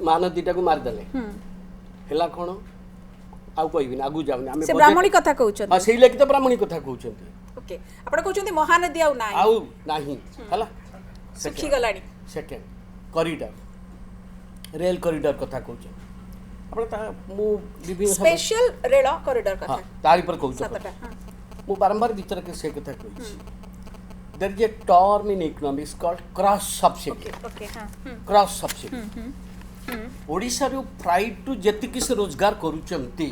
महानदीटा को मारदेले है कौन आउ कहबी आगु जाऊनी आमे से ब्राह्मणी कथा कहउछन हां सेही लेके तो ब्राह्मणी कथा कहउछन ओके आपण कहउछन महानदी आउ नाही हला सुखी गलानी सेकंड कॉरिडोर रेल कॉरिडोर कथा कहउछन आपण ता मु विभिन्न स्पेशल रेल कॉरिडोर कथा तारी पर कहउछन मु बारंबार भीतर के से कथा कहउछि there is a term in economics called cross subsidy okay हां क्रॉस सब्सिडी ओडिशा रो प्राइड टू जेतिकि से रोजगार करूचंती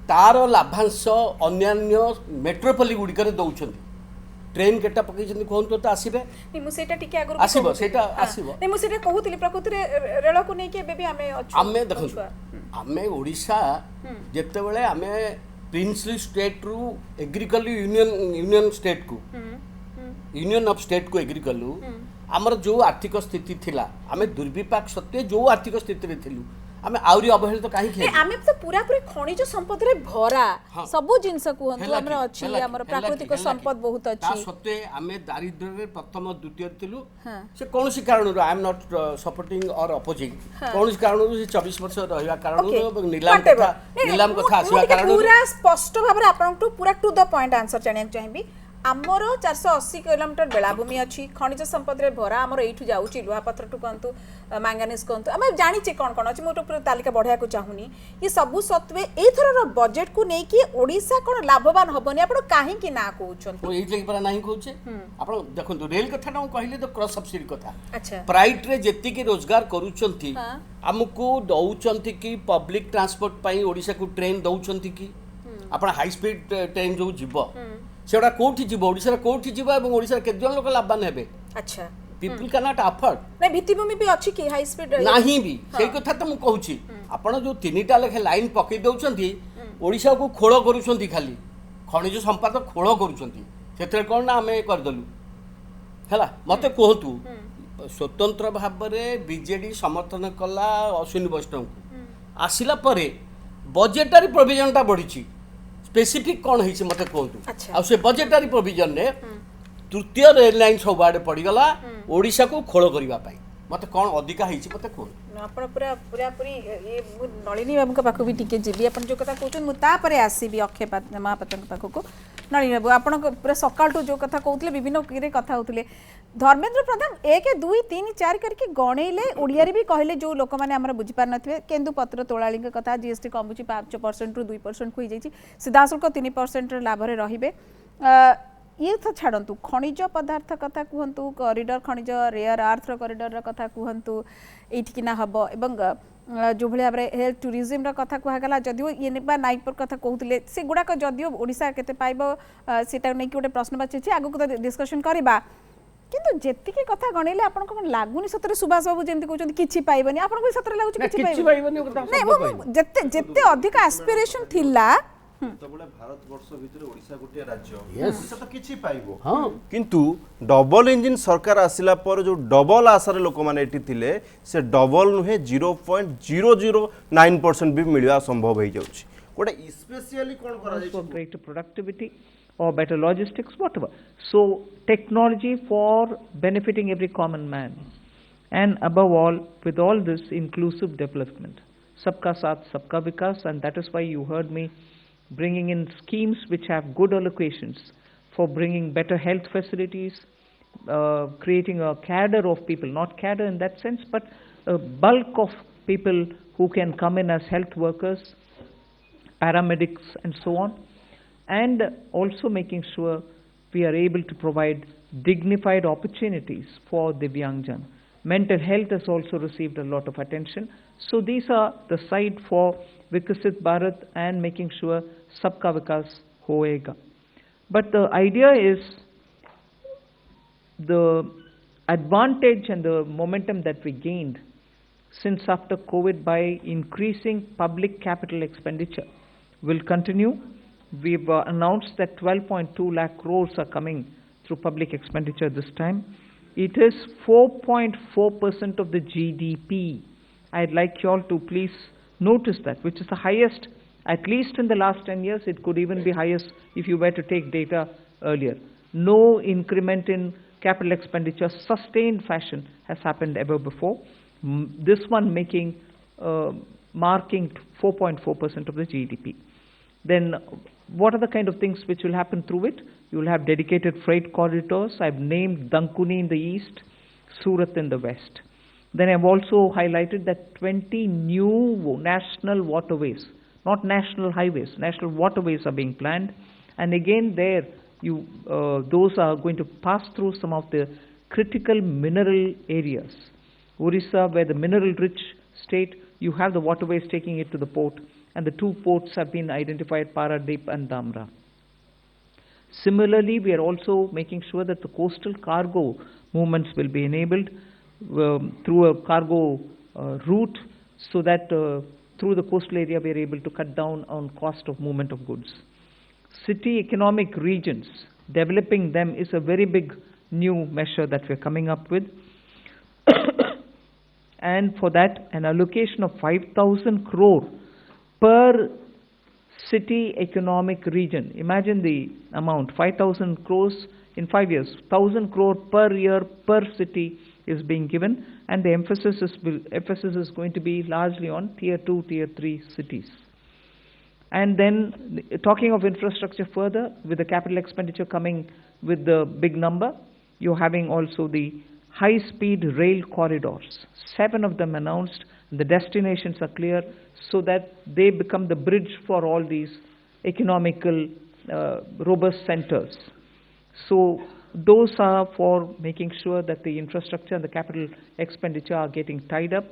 तार लाभांश अन्यान्य मेट्रोपोली गुडिकर दउचंती ट्रेन केटा पकई जंती कोहंतो त आसीबे नि मु सेटा टिके आगु आसीबो सेटा आसीबो नि मु सेटा कहूतली प्रकृति रे रेल को नै के बेबी हमें अछु हमें देखो हमें ओडिशा जेते बेले हमें प्रिंसली स्टेट रू एग्रीकल्चर यूनियन स्टेट को यूनियन ऑफ स्टेट को एग्री कलु आमर जो आर्थिक स्थिति थिला आमे दुर्विपाक सत्वे जो आर्थिक स्थिति रे थिलु आमे आउरी अवहेलित काहे खे आमे तो पूरा पूरी खनिज संपद रे भरा सब जिंस को हंतु हमर अछि हमर प्राकृतिक संपद बहुत अछि ता सत्वे आमे दारिद्र्य रे प्रथम द्वितीय थिलु से कोनसी कारण आई एम नॉट सपोर्टिंग और अपोजिंग कोनसी कारण से 24 वर्ष रहिया कारण नीलाम कथा आसीबा कारण पूरा स्पष्ट भाबरे आपन पूरा टू द पॉइंट आंसर जानिया चाहिबी आमर 480 किलोमीटर बेलाभूमि अच्छी खनिज संपद रे भरा आमर एठू जाउची लुहापत्र टू कहंतु मैंगानीज कहंतु आमे जानि छि कोन कोन अछि मोटो पूरा तालिका बढ़िया को चाहुनी ये सबु सत्वे एथर रो बजट को नै कि ओडिसा कोन लाभवान हबनी आपण काहे कि ना कहउछन ओ एइ लगी पर नाही कहउछे आपण देखंतु रेल कथा ना कहले तो क्रॉस सब्सिडी कथा अच्छा प्राइट रे जेति कि रोजगार करूचंती हमकु दउचंती कि पब्लिक ट्रांसपोर्ट पई ओडिसा को ट्रेन दउचंती कि आपण हाई स्पीड ट्रेन जो जीवो सेडा कोठी जीव ओडिसा कोठी जीव एवं ओडिसा के जन लोक लाभवान हेबे अच्छा पीपल कैन नॉट अफोर्ड नै भित्तिभूमि भी अछि कि हाई स्पीड नाही भी सेही कथा त मु कहूची आपण जो तीनटा लेखे लाइन पकई दउचंती ओडिसा को खोळ करूचंती खाली खनिज संपद खोळ करूचंती सेतरे कोन ना हमें कर दलु हैला मते कहतु स्वतंत्र भाव रे बीजेडी समर्थन कला अश्विनी वैष्णव को आसिला परे बजेटरी प्रोविजन ता बढ़िची स्पेसिफिक कौन है मत कहतु आ से बजेटरी प्रोविजन ने तृतीय रेल लाइन सब आड़े पड़गला ओडिशा को खोल करने मत कौन अधिका है मत कह आपण पूरा पूरा पूरी ये नलिनी बाबू का पाखु भी टिके जीबी आपण जो कथा कहउछन मु ता परे आसीबी अक्षय महापात्र पाखु को नलिनी बाबू आपण पूरा सकाळ तो जो कथा कहउतले विभिन्न रे कथा होतले धर्मेंद्र प्रधान 1 2 3 4 करके गणेले ओडिया रे भी कहले जो लोक माने हमरा बुझी पार नथबे केंदु पत्र तोलाळी के कथा जीएसटी कमुची 5% रु 2% होई जाईची सीधासुल्क 3% लाभ रे रहिबे ये तो छाड़ू खनिज पदार्थ कथा कहतु कॉरिडोर खनिज रेयर अर्थ कॉरिडोर कथा कहतु ये हम एवं जो भाव में हेल्थ टूरिज्म कथा कहगला जदिव ये नाइट पर कथा कहते से गुड़ाक जदिव ओडिशा केते पाइब सेटा नहीं गोटे प्रश्नवाची अच्छे आगु तो डिस्कसन करवा किंतु जेतिके कथा गणेले आपन को लागुनी सतरे सुभाष बाबू जेंति कहउछन किछि पाइबनी आपन को सतरे लागुछ किछि पाइबनी नहीं जेते जेते अधिक एस्पिरेशन थिला तबले भारत वर्ष भितर ओडिशा गोटे राज्य ओडिशा तो किछि पाइबो हां किंतु डबल इंजन सरकार आसिला पर जो डबल आसार लोक माने एठी थिले से डबल नुहे 0.009% भी मिलवा संभव हो जाउछि गोटे स्पेशली कोन करा जाय for greater productivity or better logistics, whatever. So technology for benefiting every common man, and above all, with all this inclusive development, sabka saath sabka vikas, and that is why you heard me bringing in schemes which have good allocations for bringing better health facilities, creating a cadre of people, not cadre in that sense, but a bulk of people who can come in as health workers, paramedics and so on, and also making sure we are able to provide dignified opportunities for Divyangjan. Mental health has also received a lot of attention. So these are the side for Vikasit Bharat and making sure Sabka Vikas hoega. But the idea is the advantage and the momentum that we gained since after COVID by increasing public capital expenditure will continue. We've announced that 12.2 lakh crores are coming through public expenditure this time. It is 4.4% of the GDP. I'd like you all to please notice that, which is the highest, at least in the last 10 years. It could even be highest if you were to take data earlier. No increment in capital expenditure, sustained fashion, has happened ever before. This one marking 4.4% of the GDP. Then what are the kind of things which will happen through it? You will have dedicated freight corridors. I've named Dankuni in the east, Surat in the west. Then I've also highlighted that 20 new national waterways, not national highways, national waterways are being planned. And again there, those are going to pass through some of the critical mineral areas. Orissa, where the mineral-rich state, you have the waterways taking it to the port, and the 2 ports have been identified, Paradip and Dhamra. Similarly, we are also making sure that the coastal cargo movements will be enabled through a cargo route, so that through the coastal area we are able to cut down on cost of movement of goods. City economic regions, developing them is a very big new measure that we are coming up with. And for that, an allocation of 5,000 crore per city economic region. Imagine the amount, 5,000 crores in 5 years. 1,000 crore per year per city is being given, and the emphasis is going to be largely on tier 2, tier 3 cities. And then talking of infrastructure further, with the capital expenditure coming with the big number, you're having also the high-speed rail corridors. 7 of them announced, and the destinations are clear, so that they become the bridge for all these economical robust centers. So those are for making sure that the infrastructure and the capital expenditure are getting tied up,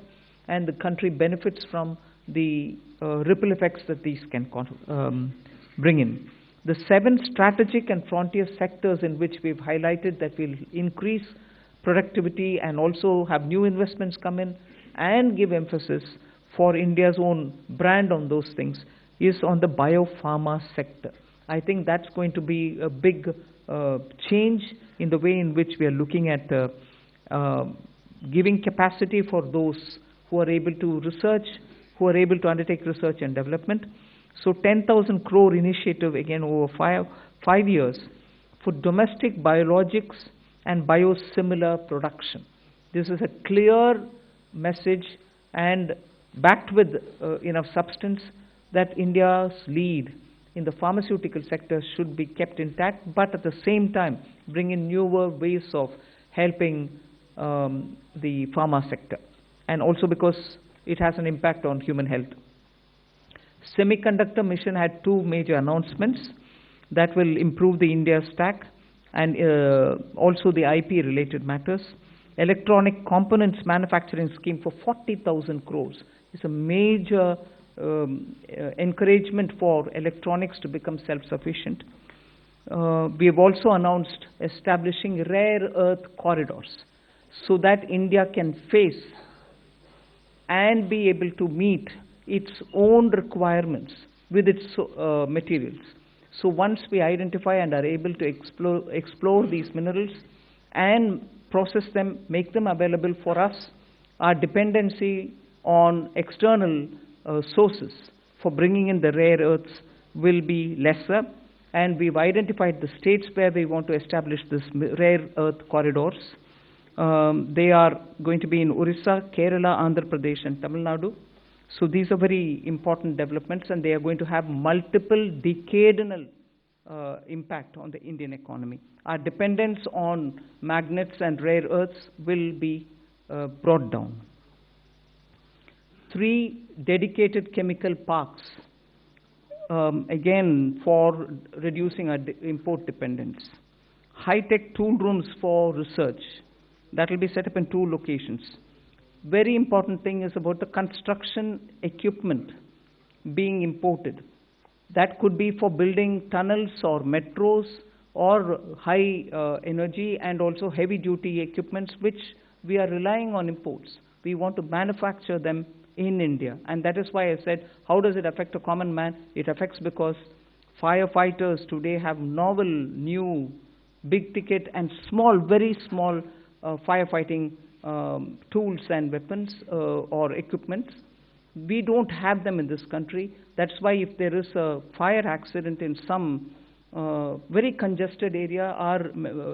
and the country benefits from the ripple effects that these can bring in. The 7 strategic and frontier sectors in which we've highlighted that will increase productivity and also have new investments come in and give emphasis for India's own brand on those things is on the biopharma sector. I think that's going to be a big change in the way in which we are looking at giving capacity for those who are able to research, who are able to undertake research and development. So 10,000 crore initiative again over 5 years for domestic biologics and biosimilar production. This is a clear message and backed with enough substance that India's lead in the pharmaceutical sector should be kept intact, but at the same time bring in newer ways of helping the pharma sector, and also because it has an impact on human health. Semiconductor mission had 2 major announcements that will improve the India stack and also the IP related matters. Electronic components manufacturing scheme for 40,000 crores is a major encouragement for electronics to become self-sufficient. We have also announced establishing rare earth corridors so that India can face and be able to meet its own requirements with its materials. So once we identify and are able to explore these minerals and process them, make them available for us, our dependency on external sources for bringing in the rare earths will be lesser, and we've identified the states where we want to establish this rare earth corridors. They are going to be in Orissa, Kerala, Andhra Pradesh and Tamil Nadu. So these are very important developments, and they are going to have multiple decadal impact on the Indian economy. Our dependence on magnets and rare earths will be brought down. 3 dedicated chemical parks, again for reducing our import dependence. High-tech tool rooms for research, that will be set up in 2 locations. Very important thing is about the construction equipment being imported. That could be for building tunnels or metros or high energy and also heavy duty equipments which we are relying on imports. We want to manufacture them in India, and that is why I said, how does it affect a common man? It affects because firefighters today have novel, new, big ticket and small, very small firefighting tools and weapons or equipments. We don't have them in this country. That's why if there is a fire accident in some very congested area, our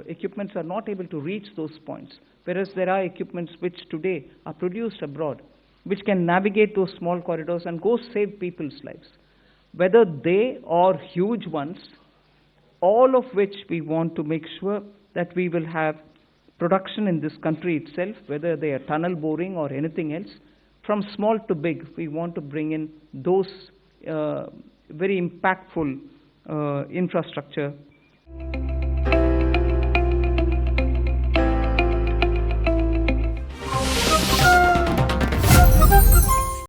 equipments are not able to reach those points, whereas there are equipments which today are produced abroad, which can navigate those small corridors and go save people's lives. Whether they or huge ones, all of which we want to make sure that we will have production in this country itself, whether they are tunnel boring or anything else. From small to big, we want to bring in those very impactful infrastructure.